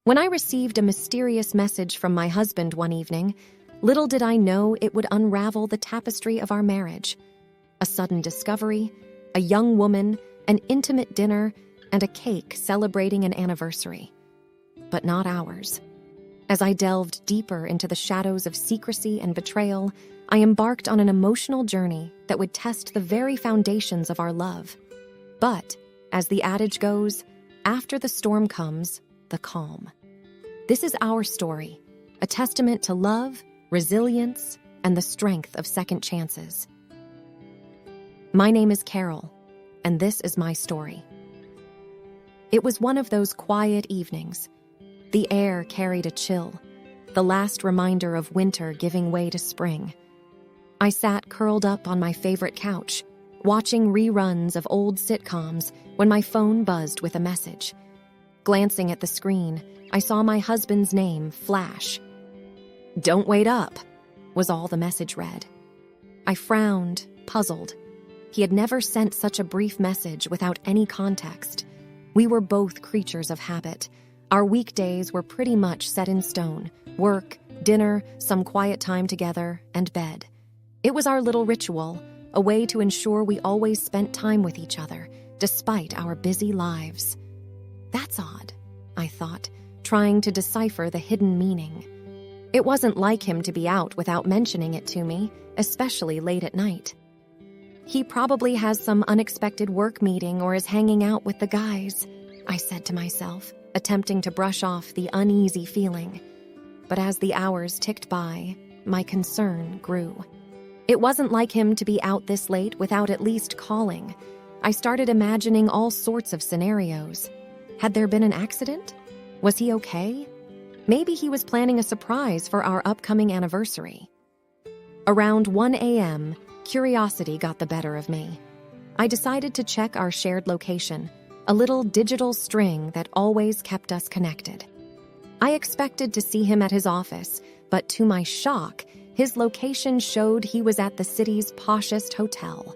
When I received a mysterious message from my husband one evening, little did I know it would unravel the tapestry of our marriage. A sudden discovery, a young woman, an intimate dinner, and a cake celebrating an anniversary. But not ours. As I delved deeper into the shadows of secrecy and betrayal, I embarked on an emotional journey that would test the very foundations of our love. But, as the adage goes, after the storm comes, the calm. This is our story, a testament to love, resilience, and the strength of second chances. My name is Carol, and this is my story. It was one of those quiet evenings. The air carried a chill, the last reminder of winter giving way to spring. I sat curled up on my favorite couch, watching reruns of old sitcoms when my phone buzzed with a message. Glancing at the screen, I saw my husband's name flash. "Don't wait up," was all the message read. I frowned, puzzled. He had never sent such a brief message without any context. We were both creatures of habit. Our weekdays were pretty much set in stone: work, dinner, some quiet time together, and bed. It was our little ritual, a way to ensure we always spent time with each other, despite our busy lives. That's odd, I thought, trying to decipher the hidden meaning. It wasn't like him to be out without mentioning it to me, especially late at night. He probably has some unexpected work meeting or is hanging out with the guys, I said to myself, attempting to brush off the uneasy feeling. But as the hours ticked by, my concern grew. It wasn't like him to be out this late without at least calling. I started imagining all sorts of scenarios. Had there been an accident? Was he okay? Maybe he was planning a surprise for our upcoming anniversary. Around 1 a.m., curiosity got the better of me. I decided to check our shared location, a little digital string that always kept us connected. I expected to see him at his office, but to my shock, his location showed he was at the city's poshest hotel.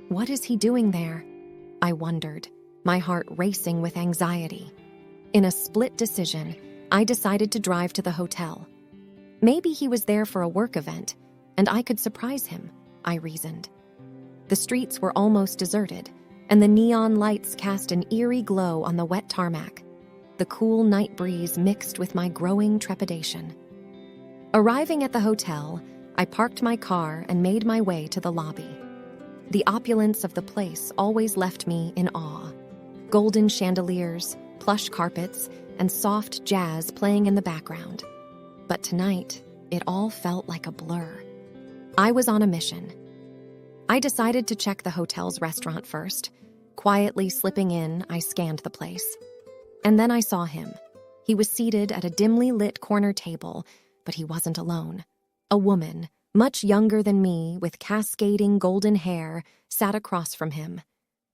What is he doing there? I wondered, my heart racing with anxiety. In a split decision, I decided to drive to the hotel. Maybe he was there for a work event, and I could surprise him, I reasoned. The streets were almost deserted, and the neon lights cast an eerie glow on the wet tarmac. The cool night breeze mixed with my growing trepidation. Arriving at the hotel, I parked my car and made my way to the lobby. The opulence of the place always left me in awe. Golden chandeliers, plush carpets, and soft jazz playing in the background. But tonight, it all felt like a blur. I was on a mission. I decided to check the hotel's restaurant first. Quietly slipping in, I scanned the place. And then I saw him. He was seated at a dimly lit corner table, but he wasn't alone. A woman, much younger than me, with cascading golden hair, sat across from him.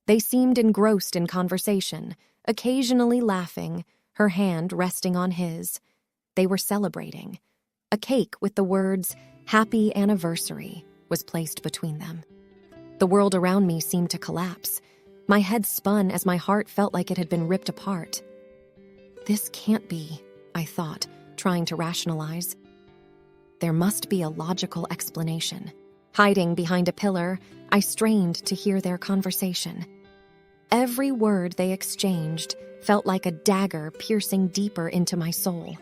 They seemed engrossed in conversation, occasionally laughing, her hand resting on his. They were celebrating. A cake with the words, "Happy Anniversary," was placed between them. The world around me seemed to collapse. My head spun as my heart felt like it had been ripped apart. This can't be, I thought, trying to rationalize. There must be a logical explanation. Hiding behind a pillar, I strained to hear their conversation. Every word they exchanged felt like a dagger piercing deeper into my soul.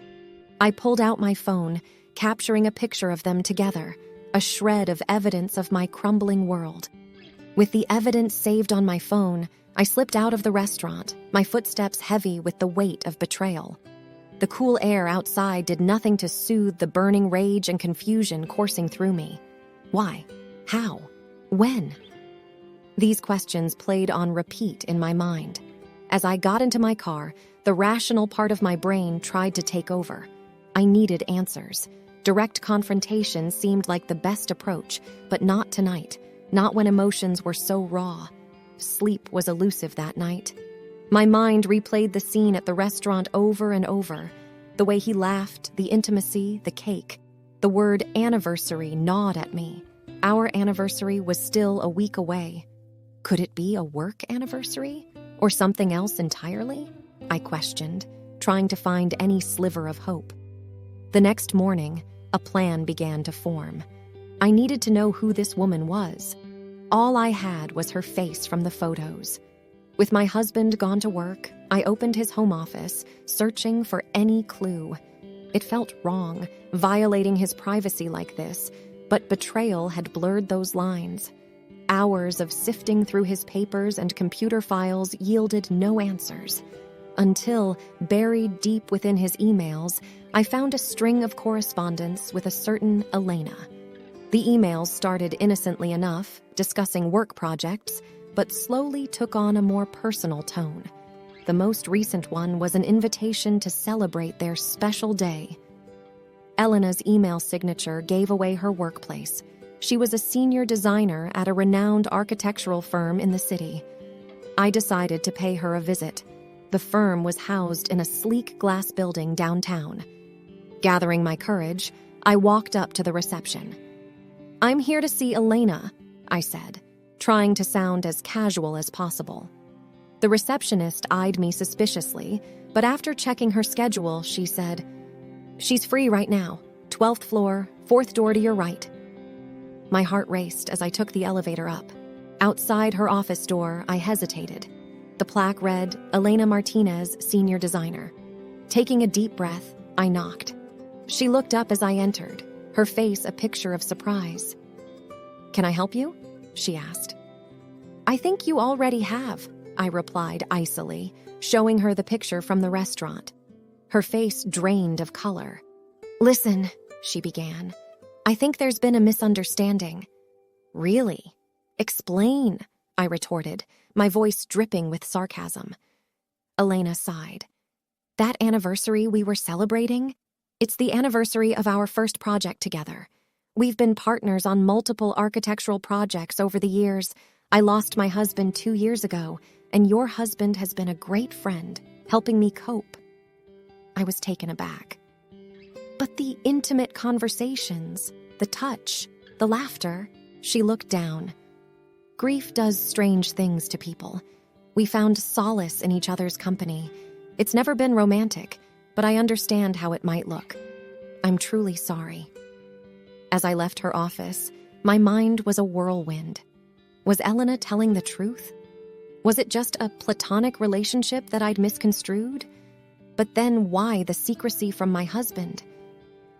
I pulled out my phone, capturing a picture of them together, a shred of evidence of my crumbling world. With the evidence saved on my phone, I slipped out of the restaurant, my footsteps heavy with the weight of betrayal. The cool air outside did nothing to soothe the burning rage and confusion coursing through me. Why? How? When? These questions played on repeat in my mind. As I got into my car, the rational part of my brain tried to take over. I needed answers. Direct confrontation seemed like the best approach, but not tonight, not when emotions were so raw. Sleep was elusive that night. My mind replayed the scene at the restaurant over and over. The way he laughed, the intimacy, the cake. The word anniversary gnawed at me. Our anniversary was still a week away. Could it be a work anniversary? Or something else entirely? I questioned, trying to find any sliver of hope. The next morning, a plan began to form. I needed to know who this woman was. All I had was her face from the photos. With my husband gone to work, I opened his home office, searching for any clue. It felt wrong, violating his privacy like this, but betrayal had blurred those lines. Hours of sifting through his papers and computer files yielded no answers. Until, buried deep within his emails, I found a string of correspondence with a certain Elena. The emails started innocently enough, discussing work projects, but slowly took on a more personal tone. The most recent one was an invitation to celebrate their special day. Elena's email signature gave away her workplace. She was a senior designer at a renowned architectural firm in the city. I decided to pay her a visit. The firm was housed in a sleek glass building downtown. Gathering my courage, I walked up to the reception. "I'm here to see Elena," I said, trying to sound as casual as possible. The receptionist eyed me suspiciously, but after checking her schedule, she said, "She's free right now. 12th floor, 4th door to your right." My heart raced as I took the elevator up. Outside her office door, I hesitated. The plaque read, "Elena Martinez, Senior Designer." Taking a deep breath, I knocked. She looked up as I entered, her face a picture of surprise. "Can I help you?" she asked. "I think you already have," I replied icily, showing her the picture from the restaurant. Her face drained of color. "Listen," she began. "I think there's been a misunderstanding." "Really? Explain," I retorted, my voice dripping with sarcasm. Elena sighed. "That anniversary we were celebrating? It's the anniversary of our first project together. We've been partners on multiple architectural projects over the years. I lost my husband 2 years ago, and your husband has been a great friend, helping me cope." I was taken aback. "But the intimate conversations, the touch, the laughter," she looked down. "Grief does strange things to people. We found solace in each other's company. It's never been romantic, but I understand how it might look. I'm truly sorry." As I left her office, my mind was a whirlwind. Was Elena telling the truth? Was it just a platonic relationship that I'd misconstrued? But then why the secrecy from my husband?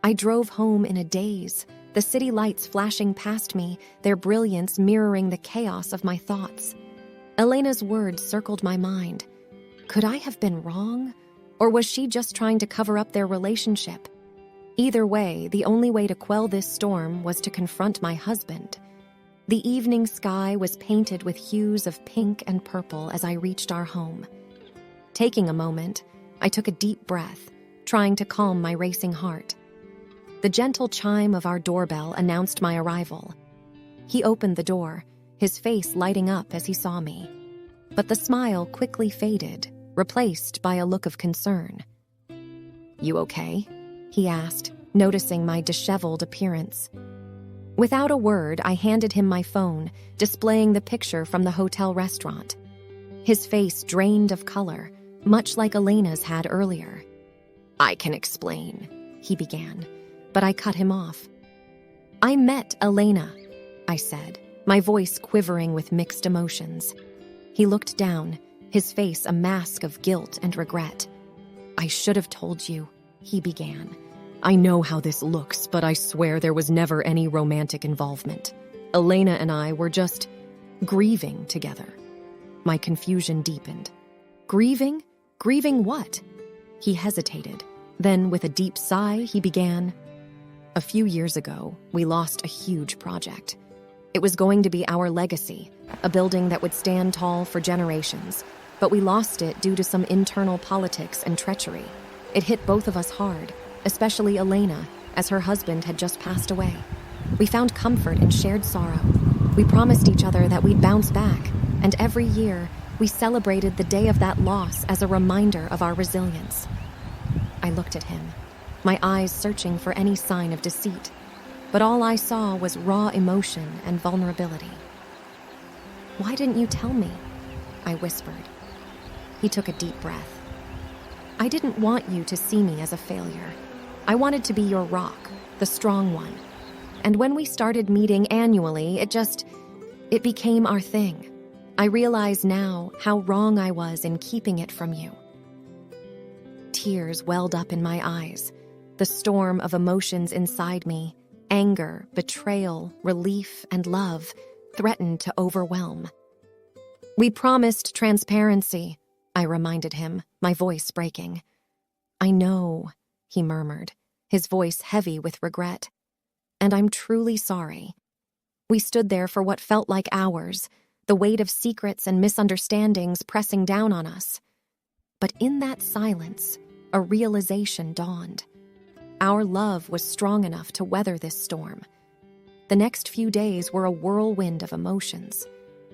I drove home in a daze, the city lights flashing past me, their brilliance mirroring the chaos of my thoughts. Elena's words circled my mind. Could I have been wrong? Or was she just trying to cover up their relationship? Either way, the only way to quell this storm was to confront my husband. The evening sky was painted with hues of pink and purple as I reached our home. Taking a moment, I took a deep breath, trying to calm my racing heart. The gentle chime of our doorbell announced my arrival. He opened the door, his face lighting up as he saw me. But the smile quickly faded, replaced by a look of concern. "You okay?" he asked, noticing my disheveled appearance. Without a word, I handed him my phone, displaying the picture from the hotel restaurant. His face drained of color, much like Elena's had earlier. "I can explain," he began, but I cut him off. "I met Elena," I said, my voice quivering with mixed emotions. He looked down, his face a mask of guilt and regret. "I should have told you," he began. "I know how this looks, but I swear there was never any romantic involvement. Elena and I were just grieving together." My confusion deepened. "Grieving? Grieving what?" He hesitated. Then, with a deep sigh, he began. "A few years ago, we lost a huge project. It was going to be our legacy, a building that would stand tall for generations. But we lost it due to some internal politics and treachery. It hit both of us hard, especially Elena, as her husband had just passed away. We found comfort in shared sorrow. We promised each other that we'd bounce back, and every year, we celebrated the day of that loss as a reminder of our resilience." I looked at him, my eyes searching for any sign of deceit, but all I saw was raw emotion and vulnerability. "Why didn't you tell me?" I whispered. He took a deep breath. I didn't want you to see me as a failure. I wanted to be your rock, the strong one. And when we started meeting annually, it became our thing. I realize now how wrong I was in keeping it from you. Tears welled up in my eyes. The storm of emotions inside me, anger, betrayal, relief, and love, threatened to overwhelm. We promised transparency, I reminded him, my voice breaking. I know, he murmured, his voice heavy with regret. And I'm truly sorry. We stood there for what felt like hours, the weight of secrets and misunderstandings pressing down on us. But in that silence, a realization dawned. Our love was strong enough to weather this storm. The next few days were a whirlwind of emotions.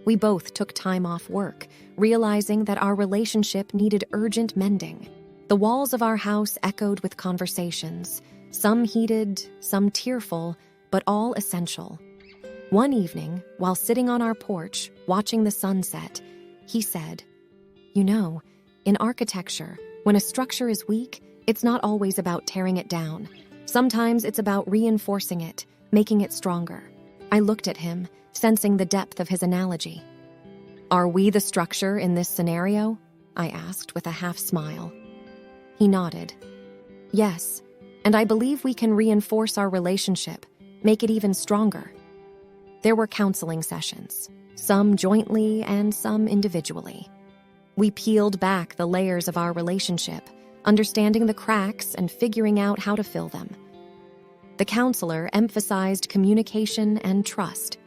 We both took time off work, realizing that our relationship needed urgent mending. The walls of our house echoed with conversations, some heated, some tearful, but all essential. One evening, while sitting on our porch, watching the sunset, he said, "You know, in architecture, when a structure is weak, it's not always about tearing it down. Sometimes it's about reinforcing it, making it stronger." I looked at him, sensing the depth of his analogy. "Are we the structure in this scenario?" I asked with a half smile. He nodded. "Yes, and I believe we can reinforce our relationship, make it even stronger." There were counseling sessions, some jointly and some individually. We peeled back the layers of our relationship, understanding the cracks and figuring out how to fill them. The counselor emphasized communication and trust,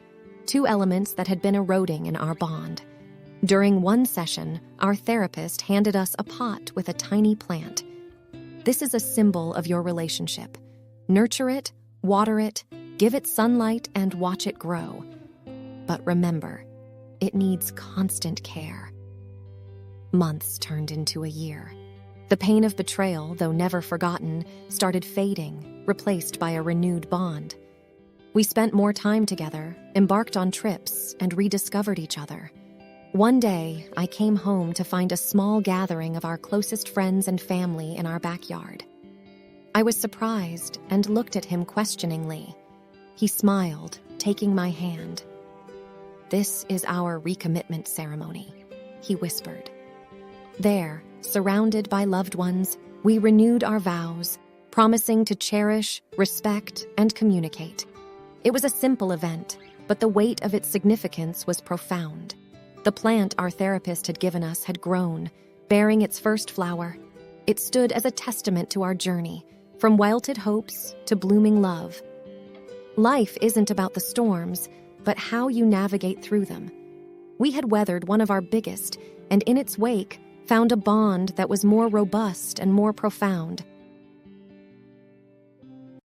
two elements that had been eroding in our bond. During one session, our therapist handed us a pot with a tiny plant. "This is a symbol of your relationship. Nurture it, water it, give it sunlight, and watch it grow. But remember, it needs constant care." Months turned into a year. The pain of betrayal, though never forgotten, started fading, replaced by a renewed bond. We spent more time together, embarked on trips, and rediscovered each other. One day, I came home to find a small gathering of our closest friends and family in our backyard. I was surprised and looked at him questioningly. He smiled, taking my hand. "This is our recommitment ceremony," he whispered. There, surrounded by loved ones, we renewed our vows, promising to cherish, respect, and communicate. It was a simple event, but the weight of its significance was profound. The plant our therapist had given us had grown, bearing its first flower. It stood as a testament to our journey, from wilted hopes to blooming love. Life isn't about the storms, but how you navigate through them. We had weathered one of our biggest, and in its wake, found a bond that was more robust and more profound.